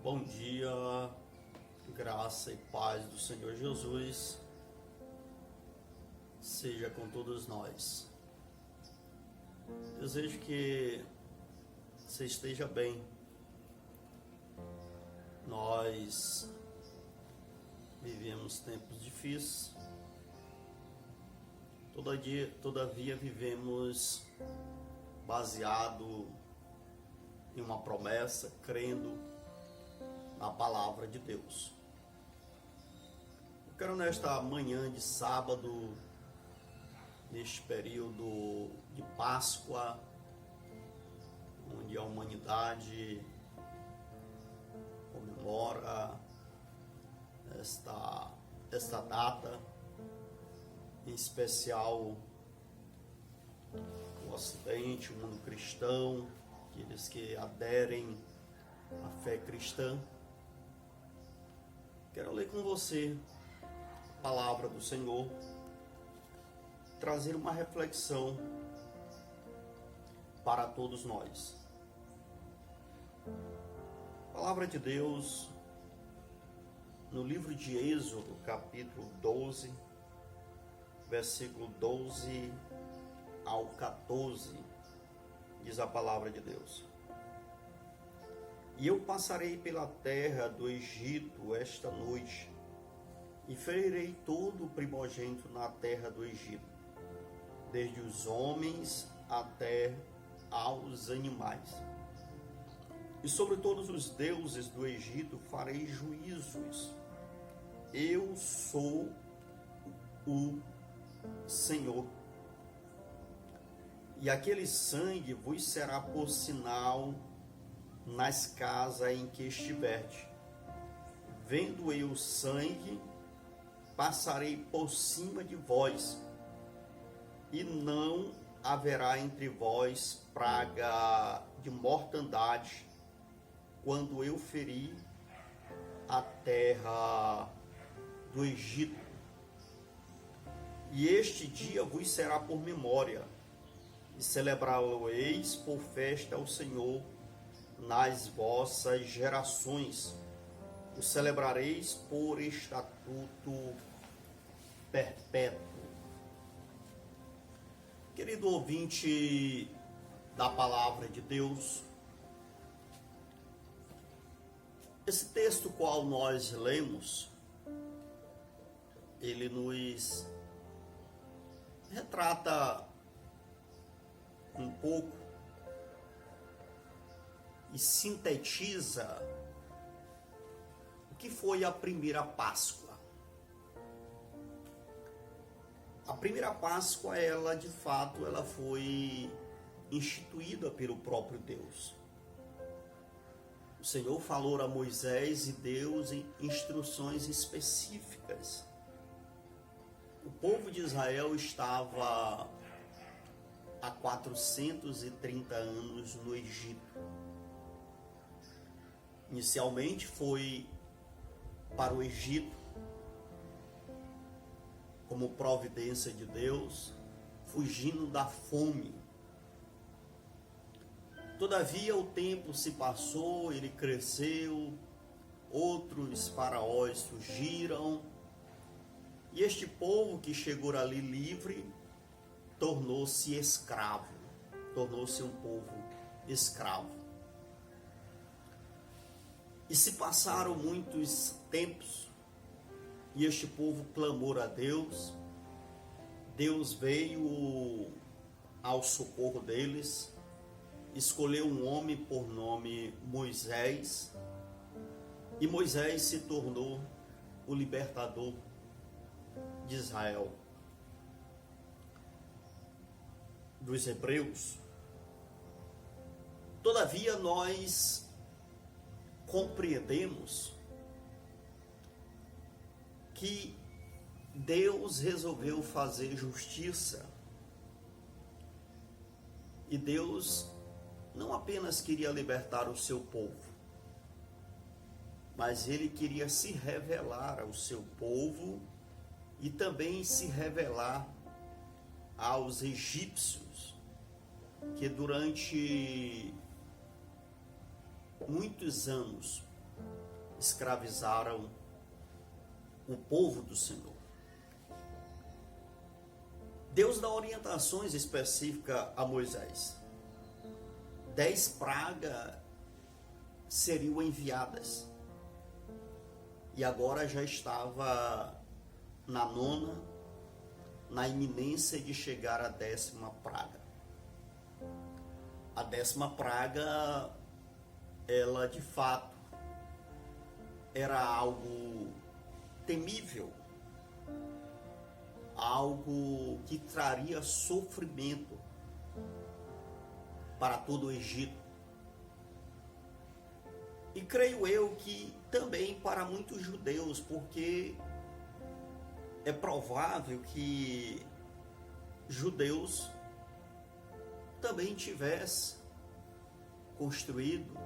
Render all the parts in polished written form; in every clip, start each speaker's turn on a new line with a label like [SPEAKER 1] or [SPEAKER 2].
[SPEAKER 1] Bom dia, graça e paz do Senhor Jesus seja com todos nós. Desejo que você esteja bem. Nós vivemos tempos difíceis, todavia vivemos baseado em uma promessa, crendo na palavra de Deus. Eu quero nesta manhã de sábado, neste período de Páscoa, onde a humanidade comemora esta data, em especial o Ocidente, o mundo cristão, aqueles que aderem à fé cristã. Quero ler com você a palavra do Senhor, trazer uma reflexão para todos nós. A palavra de Deus, no livro de Êxodo, capítulo 12, versículo 12 ao 14, diz a palavra de Deus: E eu passarei pela terra do Egito esta noite, e ferirei todo o primogênito na terra do Egito, desde os homens até aos animais. E sobre todos os deuses do Egito farei juízos. Eu sou o Senhor. E aquele sangue vos será por sinal nas casas em que estiverte. Vendo eu o sangue, passarei por cima de vós, e não haverá entre vós praga de mortandade, quando eu ferir a terra do Egito. E este dia vos será por memória, e celebrá-lo-eis por festa ao Senhor nas vossas gerações. O celebrareis por estatuto perpétuo. Querido ouvinte da palavra de Deus, esse texto qual nós lemos, ele nos retrata um pouco e sintetiza o que foi a primeira Páscoa. A primeira Páscoa, ela de fato, ela foi instituída pelo próprio Deus. O Senhor falou a Moisés e Deus em instruções específicas. O povo de Israel estava há 430 anos no Egito. Inicialmente foi para o Egito como providência de Deus, fugindo da fome. Todavia o tempo se passou, ele cresceu, outros faraós surgiram, e este povo que chegou ali livre tornou-se escravo, tornou-se um povo escravo. E se passaram muitos tempos, e este povo clamou a Deus. Deus veio ao socorro deles, escolheu um homem por nome Moisés, e Moisés se tornou o libertador de Israel, dos hebreus. Todavia nós compreendemos que Deus resolveu fazer justiça, e Deus não apenas queria libertar o seu povo, mas ele queria se revelar ao seu povo e também se revelar aos egípcios, que durante muitos anos escravizaram o povo do Senhor. Deus dá orientações específicas a Moisés. 10 pragas seriam enviadas. E agora já estava na 9ª, na iminência de chegar a 10ª praga. A 10ª praga, ela de fato era algo temível, algo que traria sofrimento para todo o Egito. E creio eu que também para muitos judeus, porque é provável que judeus também tivessem construído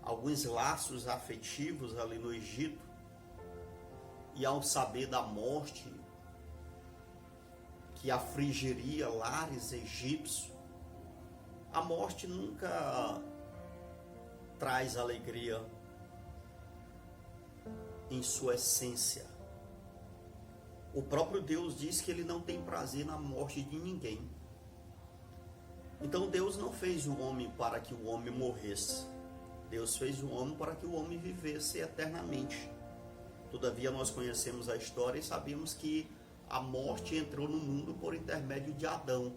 [SPEAKER 1] alguns laços afetivos ali no Egito, e ao saber da morte que afligiria lares egípcios, a morte nunca traz alegria em sua essência. O próprio Deus diz que ele não tem prazer na morte de ninguém. Então Deus não fez o homem para que o homem morresse. Deus fez o homem para que o homem vivesse eternamente. Todavia nós conhecemos a história e sabemos que a morte entrou no mundo por intermédio de Adão.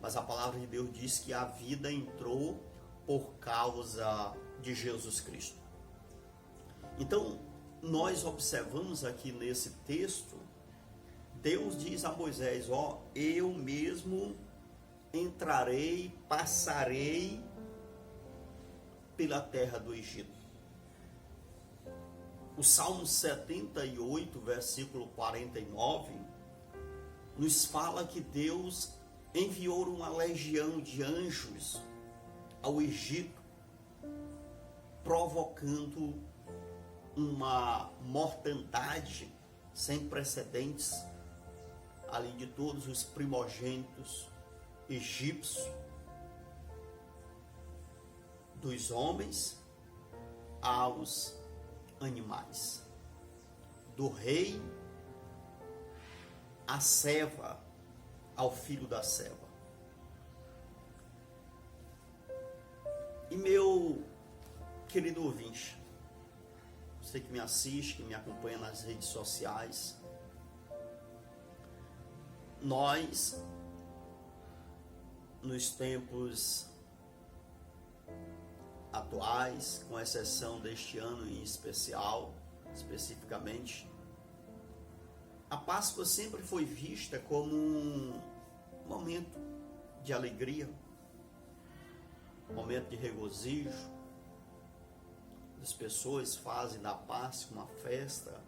[SPEAKER 1] Mas a palavra de Deus diz que a vida entrou por causa de Jesus Cristo. Então, nós observamos aqui nesse texto, Deus diz a Moisés, eu mesmo entrarei, passarei pela terra do Egito. O Salmo 78, versículo 49, nos fala que Deus enviou uma legião de anjos ao Egito, provocando uma mortandade sem precedentes ali de todos os primogênitos egípcios, dos homens aos animais, do rei à serva, ao filho da serva. E meu querido ouvinte, você que me assiste, que me acompanha nas redes sociais, nós, nos tempos atuais, com exceção deste ano em especial, especificamente, a Páscoa sempre foi vista como um momento de alegria, um momento de regozijo. As pessoas fazem da Páscoa uma festa,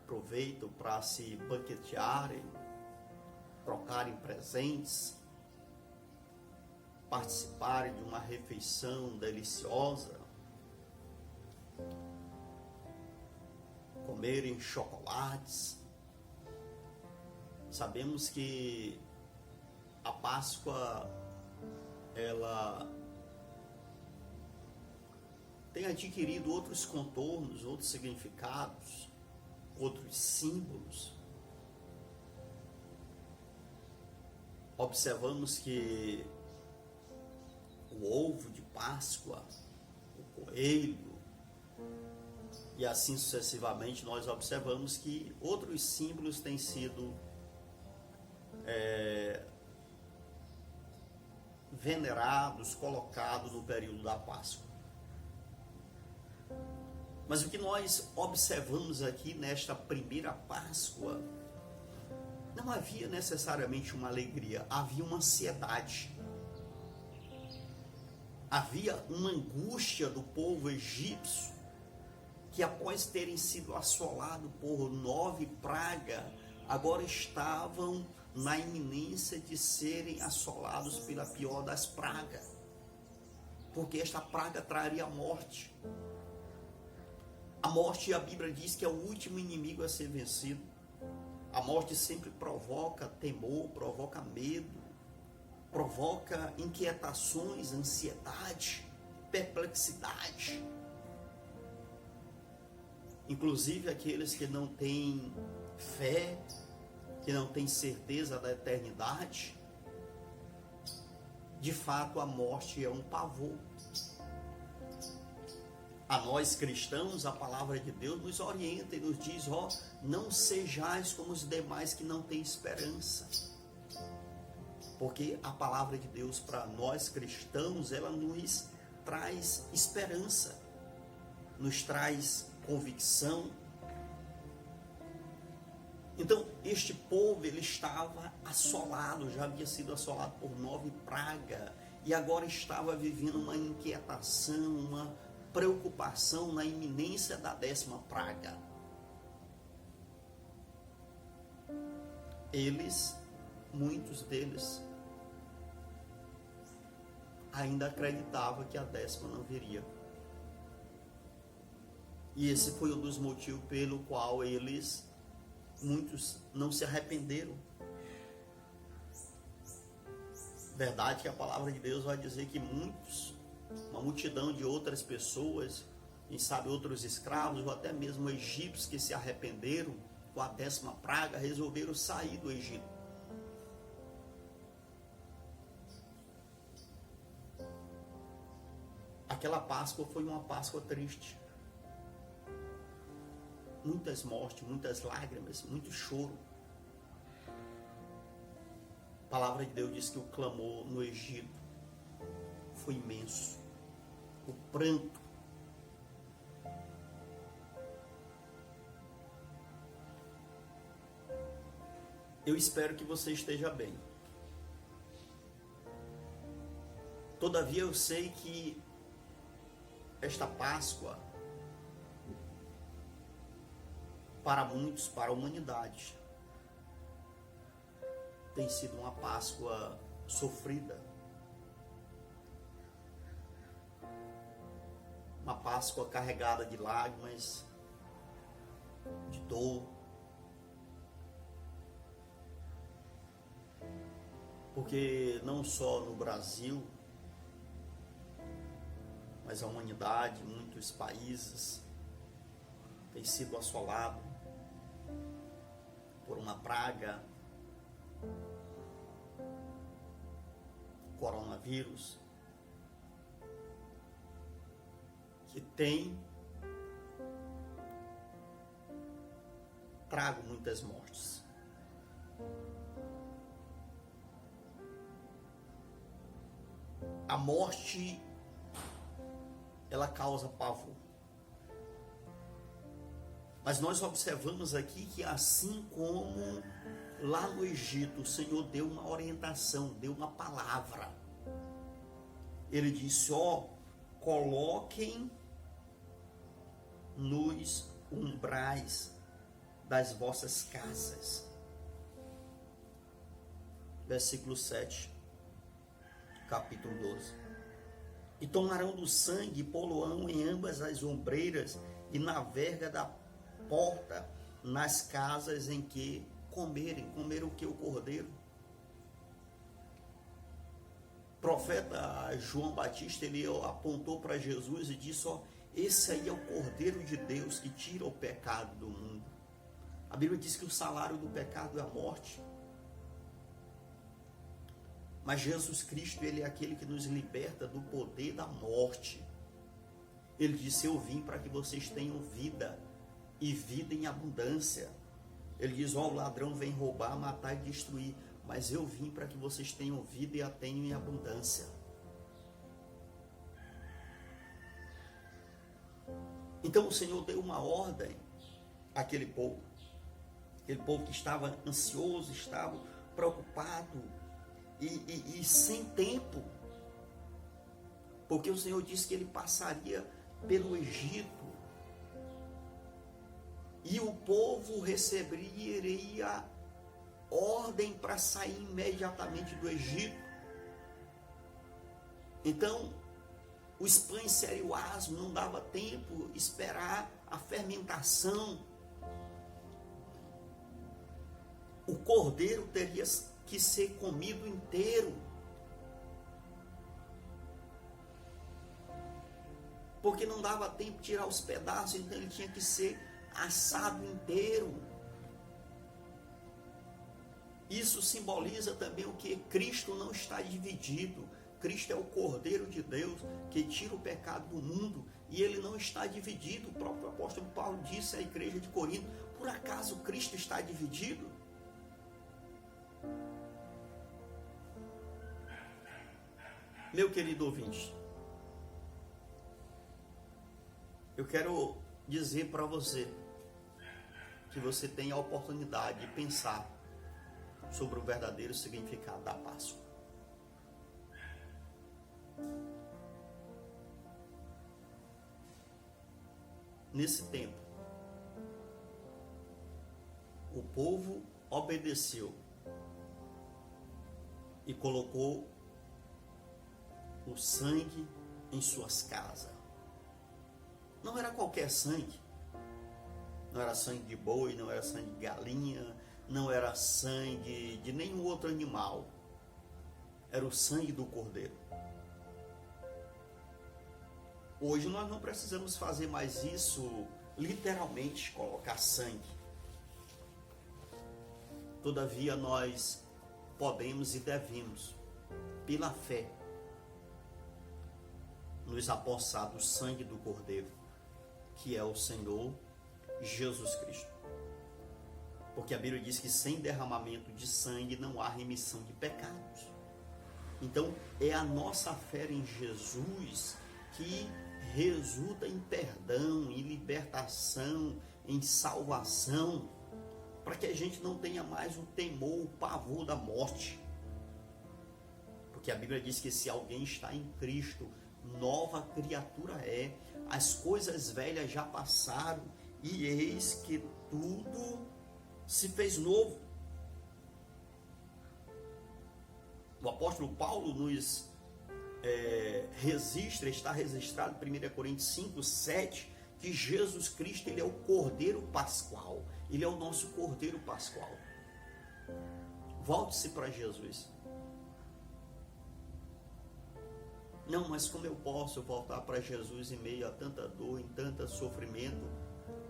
[SPEAKER 1] aproveitam para se banquetearem, trocarem presentes, participarem de uma refeição deliciosa, comerem chocolates. Sabemos que a Páscoa, ela tem adquirido outros contornos, outros significados, outros símbolos. Observamos que o ovo de Páscoa, o coelho, e assim sucessivamente, nós observamos que outros símbolos têm sido venerados, colocados no período da Páscoa. Mas o que nós observamos aqui nesta primeira Páscoa, não havia necessariamente uma alegria, havia uma ansiedade. Havia uma angústia do povo egípcio, que após terem sido assolados por 9 pragas, agora estavam na iminência de serem assolados pela pior das pragas, porque esta praga traria a morte. A morte, a Bíblia diz que é o último inimigo a ser vencido. A morte sempre provoca temor, provoca medo, provoca inquietações, ansiedade, perplexidade. inclusive aqueles que não têm fé, que não têm certeza da eternidade, de fato a morte é um pavor. A nós cristãos, a palavra de Deus nos orienta e nos diz, não sejais como os demais que não têm esperança. Porque a palavra de Deus para nós cristãos, ela nos traz esperança, nos traz convicção. Então, este povo, ele estava assolado, já havia sido assolado por 9 pragas, e agora estava vivendo uma inquietação, uma preocupação na iminência da 10ª praga. Muitos deles, ainda acreditavam que a 10ª não viria. E esse foi um dos motivos pelo qual muitos não se arrependeram. Verdade que a palavra de Deus vai dizer que uma multidão de outras pessoas, quem sabe outros escravos, ou até mesmo egípcios que se arrependeram com a 10ª praga, resolveram sair do Egito. Aquela Páscoa foi uma Páscoa triste. Muitas mortes, muitas lágrimas, muito choro. A palavra de Deus diz que o clamor no Egito foi imenso. O pranto. Eu espero que você esteja bem. Todavia eu sei que esta Páscoa, para muitos, para a humanidade, tem sido uma Páscoa sofrida. Uma Páscoa carregada de lágrimas, de dor. Porque não só no Brasil, mas a humanidade, muitos países, tem sido assolado por uma praga, coronavírus, que tem trago muitas mortes. A morte, ela causa pavor. Mas nós observamos aqui que assim como lá no Egito, o Senhor deu uma orientação, deu uma palavra. Ele disse, coloquem nos umbrais das vossas casas. Versículo 7, capítulo 12. E tomarão do sangue e poloão em ambas as ombreiras e na verga da porta, nas casas em que comerem o que? O cordeiro. O profeta João Batista, ele apontou para Jesus e disse, esse aí é o Cordeiro de Deus que tira o pecado do mundo. A Bíblia diz que o salário do pecado é a morte. Mas Jesus Cristo, ele é aquele que nos liberta do poder da morte. Ele disse, eu vim para que vocês tenham vida, e vida em abundância. Ele diz, o ladrão vem roubar, matar e destruir, mas eu vim para que vocês tenham vida e a tenham em abundância. Então o Senhor deu uma ordem àquele povo que estava ansioso, estava preocupado e sem tempo, porque o Senhor disse que ele passaria pelo Egito, e o povo receberia ordem para sair imediatamente do Egito. Então, os pães seriam asmos, não dava tempo esperar a fermentação. O cordeiro teria que ser comido inteiro, porque não dava tempo de tirar os pedaços, então ele tinha que ser assado inteiro. Isso simboliza também o que? Cristo não está dividido. Cristo é o Cordeiro de Deus que tira o pecado do mundo e ele não está dividido. O próprio apóstolo Paulo disse à igreja de Corinto: por acaso Cristo está dividido? Meu querido ouvinte, eu quero dizer para você que você tem a oportunidade de pensar sobre o verdadeiro significado da Páscoa. Nesse tempo, o povo obedeceu e colocou o sangue em suas casas. Não era qualquer sangue. Não era sangue de boi, não era sangue de galinha, não era sangue de nenhum outro animal. Era o sangue do Cordeiro. Hoje nós não precisamos fazer mais isso, literalmente, colocar sangue. Todavia nós podemos e devemos, pela fé, nos apossar do sangue do Cordeiro, que é o Senhor Jesus Cristo. Porque a Bíblia diz que sem derramamento de sangue não há remissão de pecados. Então é a nossa fé em Jesus que resulta em perdão, em libertação, em salvação, para que a gente não tenha mais o temor, o pavor da morte. Porque a Bíblia diz que se alguém está em Cristo, nova criatura é. As coisas velhas já passaram e eis que tudo se fez novo. O apóstolo Paulo nos está registrado em 1 Coríntios 5, 7, que Jesus Cristo, ele é o Cordeiro Pascual. Ele é o nosso Cordeiro Pascual. Volte-se para Jesus. Não, mas como eu posso voltar para Jesus em meio a tanta dor, em tanto sofrimento?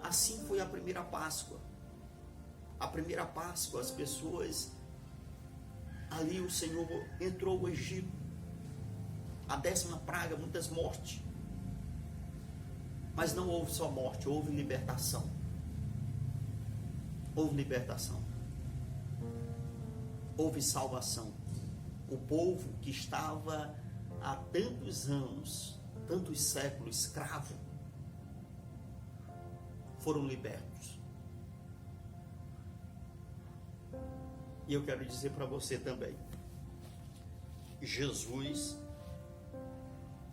[SPEAKER 1] Assim foi a primeira Páscoa. A primeira Páscoa, as pessoas, ali o Senhor entrou no Egito. A 10ª praga, muitas mortes. Mas não houve só morte, houve libertação. Houve libertação. Houve salvação. O povo que estava há tantos anos, tantos séculos, escravo, foram libertos. E eu quero dizer para você também, Jesus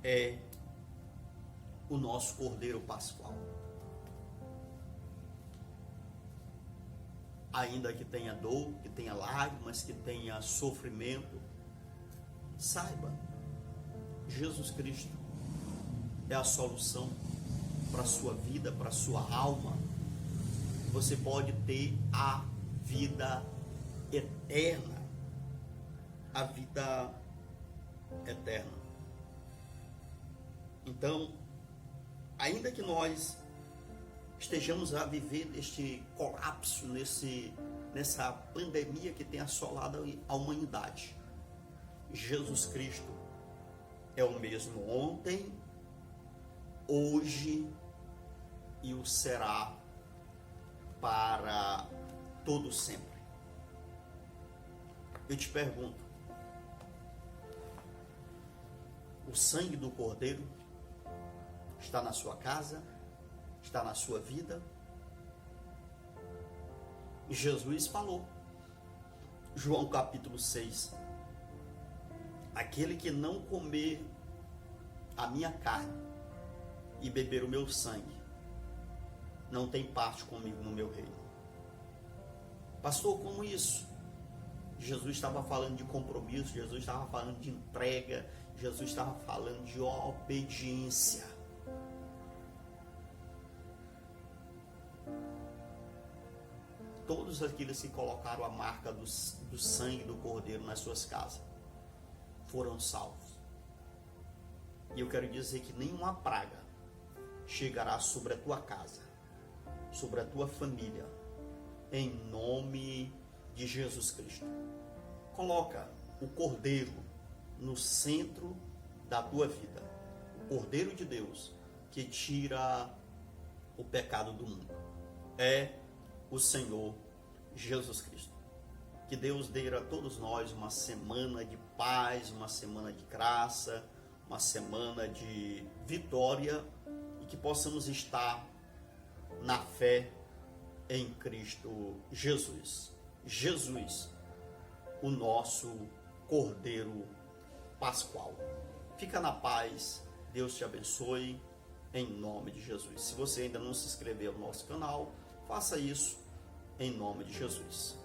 [SPEAKER 1] é o nosso Cordeiro Pascual. Ainda que tenha dor, que tenha lágrimas, que tenha sofrimento, saiba, Jesus Cristo é a solução para a sua vida, para a sua alma. Você pode ter a vida eterna. A vida eterna. Então, ainda que nós estejamos a viver neste colapso, nessa pandemia que tem assolado a humanidade, Jesus Cristo é o mesmo ontem, hoje e o será para todo sempre. Eu te pergunto, o sangue do Cordeiro está na sua casa? Está na sua vida? E Jesus falou, João capítulo 6, aquele que não comer a minha carne e beber o meu sangue, não tem parte comigo no meu reino. Pastor, como isso? Jesus estava falando de compromisso, Jesus estava falando de entrega, Jesus estava falando de obediência. Todos aqueles que colocaram a marca do sangue do Cordeiro nas suas casas foram salvos. E eu quero dizer que nenhuma praga chegará sobre a tua casa, sobre a tua família, em nome de Jesus Cristo. Coloca o Cordeiro no centro da tua vida, o Cordeiro de Deus que tira o pecado do mundo. É o Senhor Jesus Cristo. Que Deus dê a todos nós uma semana de paz, uma semana de graça, uma semana de vitória e que possamos estar na fé em Cristo Jesus. Jesus, o nosso Cordeiro Pascual. Fica na paz, Deus te abençoe, em nome de Jesus. Se você ainda não se inscreveu no nosso canal, faça isso em nome de Jesus.